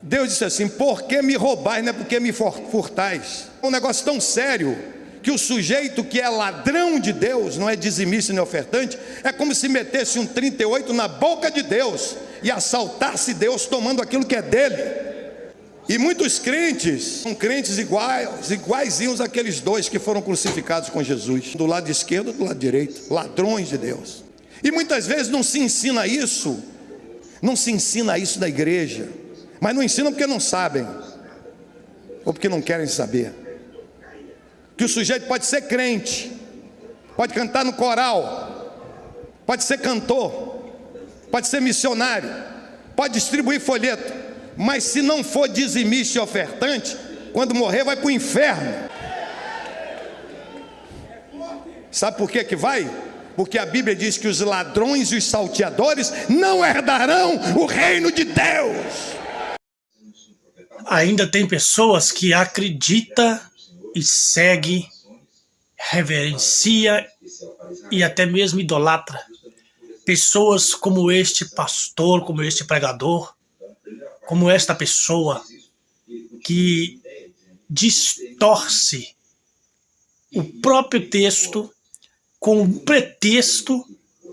Deus disse assim: por que me roubais, não é porque me furtais. É um negócio tão sério que o sujeito que é ladrão de Deus, não é dizimista nem ofertante, é como se metesse um 38 na boca de Deus e assaltasse Deus tomando aquilo que é dele. E muitos crentes são crentes iguaizinhos àqueles dois que foram crucificados com Jesus, do lado esquerdo e do lado direito, ladrões de Deus. E muitas vezes não se ensina isso na igreja, mas não ensinam porque não sabem, ou porque não querem saber. Que o sujeito pode ser crente, pode cantar no coral, pode ser cantor, pode ser missionário, pode distribuir folheto, mas se não for dizimista e ofertante, quando morrer vai para o inferno. Sabe por que vai? Porque a Bíblia diz que os ladrões e os salteadores não herdarão o reino de Deus. Ainda tem pessoas que acreditam e seguem, reverencia e até mesmo idolatra pessoas como este pastor, como este pregador, como esta pessoa que distorce o próprio texto com um pretexto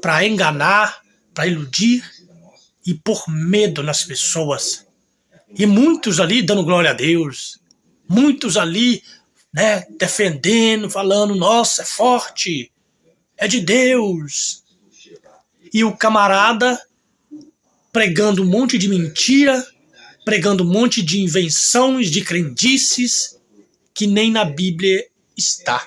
para enganar, para iludir e pôr medo nas pessoas. E muitos ali dando glória a Deus, muitos ali, defendendo, falando: nossa, é forte, é de Deus. E o camarada pregando um monte de mentira, pregando um monte de invenções, de crendices, que nem na Bíblia está.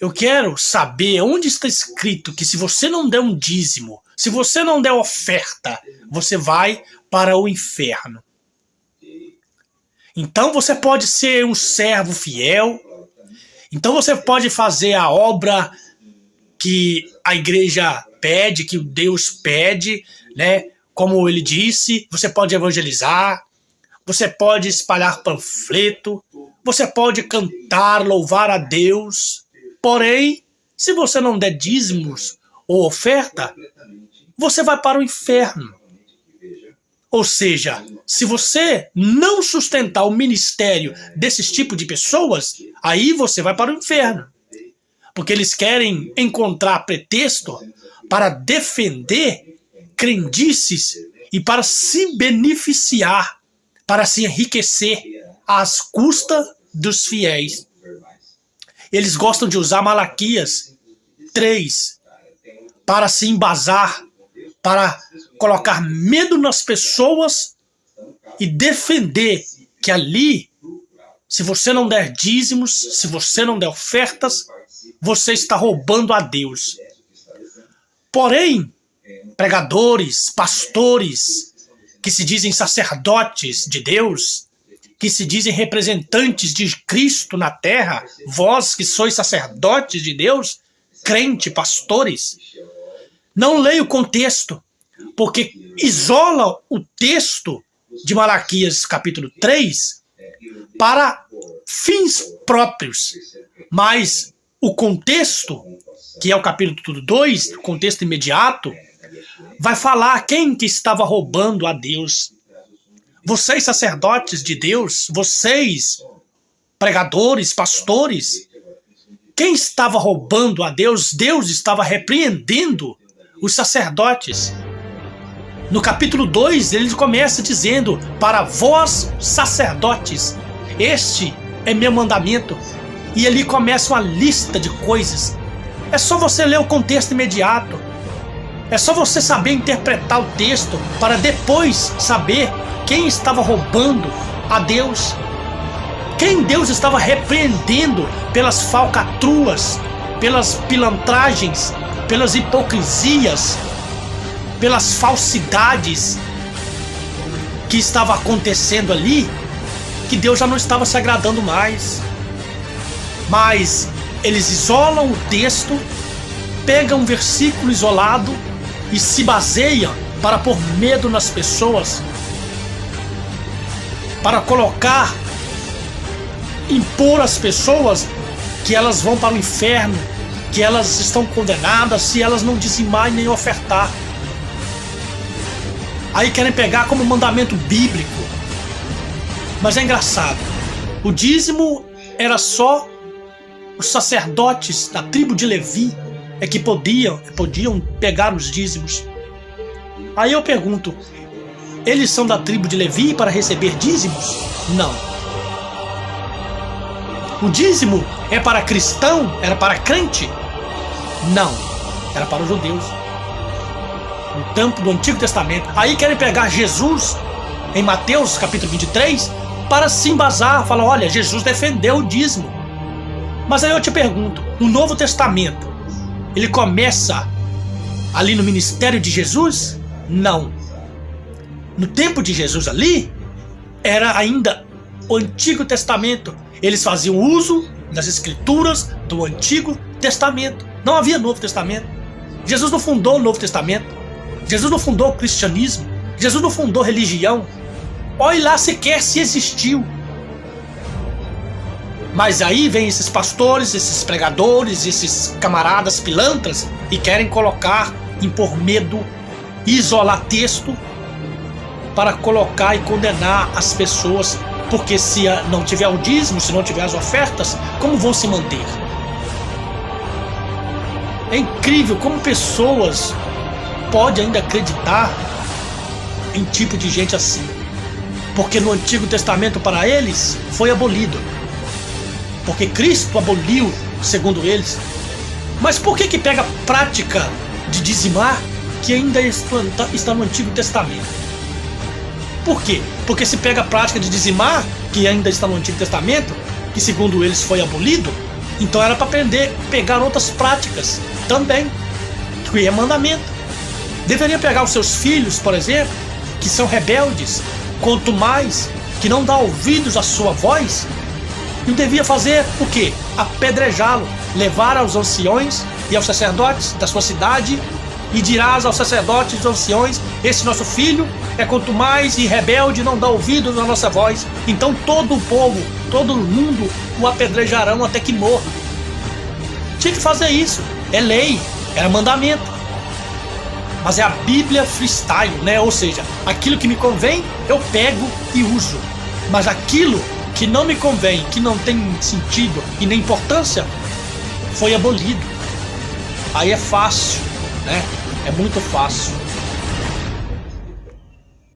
Eu quero saber onde está escrito que se você não der um dízimo, se você não der oferta, você vai para o inferno. Então você pode ser um servo fiel, então você pode fazer a obra que a igreja pede, que Deus pede, como ele disse, você pode evangelizar, você pode espalhar panfleto, você pode cantar, louvar a Deus. Porém, se você não der dízimos ou oferta, você vai para o inferno. Ou seja, se você não sustentar o ministério desses tipos de pessoas, aí você vai para o inferno. Porque eles querem encontrar pretexto para defender crendices e para se beneficiar, para se enriquecer às custas dos fiéis. Eles gostam de usar Malaquias 3 para se embasar, para colocar medo nas pessoas e defender que ali, se você não der dízimos, se você não der ofertas, você está roubando a Deus. Porém, pregadores, pastores, que se dizem sacerdotes de Deus, que se dizem representantes de Cristo na terra, vós que sois sacerdotes de Deus, crente, pastores, não leia o contexto, porque isola o texto de Malaquias capítulo 3 para fins próprios, mas o contexto, que é o capítulo 2, o contexto imediato, vai falar quem que estava roubando a Deus. Vocês, sacerdotes de Deus, vocês, pregadores, pastores, quem estava roubando a Deus? Deus estava repreendendo os sacerdotes. No capítulo 2, ele começa dizendo: para vós, sacerdotes, este é meu mandamento. E ali começa uma lista de coisas. É só você ler o contexto imediato. É só você saber interpretar o texto para depois saber quem estava roubando a Deus. Quem Deus estava repreendendo pelas falcatruas, pelas pilantragens, pelas hipocrisias, pelas falsidades que estava acontecendo ali, que Deus já não estava se agradando mais. Mas eles isolam o texto, pegam um versículo isolado e se baseiam para pôr medo nas pessoas, para colocar, impor às pessoas que elas vão para o inferno, que elas estão condenadas se elas não dizimarem nem ofertar. Aí querem pegar como mandamento bíblico Mas é engraçado, o dízimo era só os sacerdotes da tribo de Levi é que podiam pegar os dízimos. Aí eu pergunto, eles são da tribo de Levi para receber dízimos? Não. O dízimo é para cristão? Era para crente? Não. Era para os judeus. No tempo do Antigo Testamento. Aí querem pegar Jesus em Mateus capítulo 23 para se embasar, falar, olha, Jesus defendeu o dízimo. Mas aí eu te pergunto, no Novo Testamento, ele começa ali no ministério de Jesus? Não. No tempo de Jesus ali, era ainda o Antigo Testamento. Eles faziam uso das escrituras do Antigo Testamento. Não havia Novo Testamento. Jesus não fundou o Novo Testamento. Jesus não fundou o cristianismo. Jesus não fundou religião. Olhe lá sequer se existiu. Mas aí vem esses pastores, esses pregadores, esses camaradas pilantras e querem colocar, impor medo, isolar texto para colocar e condenar as pessoas, porque se não tiver o dízimo, se não tiver as ofertas, como vão se manter? É incrível como pessoas podem ainda acreditar em tipo de gente assim, porque no Antigo Testamento para eles foi abolido, porque Cristo aboliu, segundo eles. Mas por que pega a prática de dizimar que ainda está no Antigo Testamento? Por quê? Porque se pega a prática de dizimar que ainda está no Antigo Testamento, que segundo eles foi abolido, então era para pegar outras práticas também, que é mandamento. Deveria pegar os seus filhos, por exemplo, que são rebeldes, quanto mais que não dá ouvidos à sua voz, e devia fazer o quê? Apedrejá-lo, levar aos anciões e aos sacerdotes da sua cidade, e dirás aos sacerdotes e aos anciões, esse nosso filho é quanto mais e rebelde, não dá ouvidos à nossa voz, então todo o povo, todo mundo o apedrejarão até que morra. Tinha que fazer isso, é lei, era mandamento. Mas é a Bíblia freestyle, né? Ou seja, aquilo que me convém, eu pego e uso. Mas aquilo que não me convém, que não tem sentido e nem importância, foi abolido. Aí é fácil, né? É muito fácil.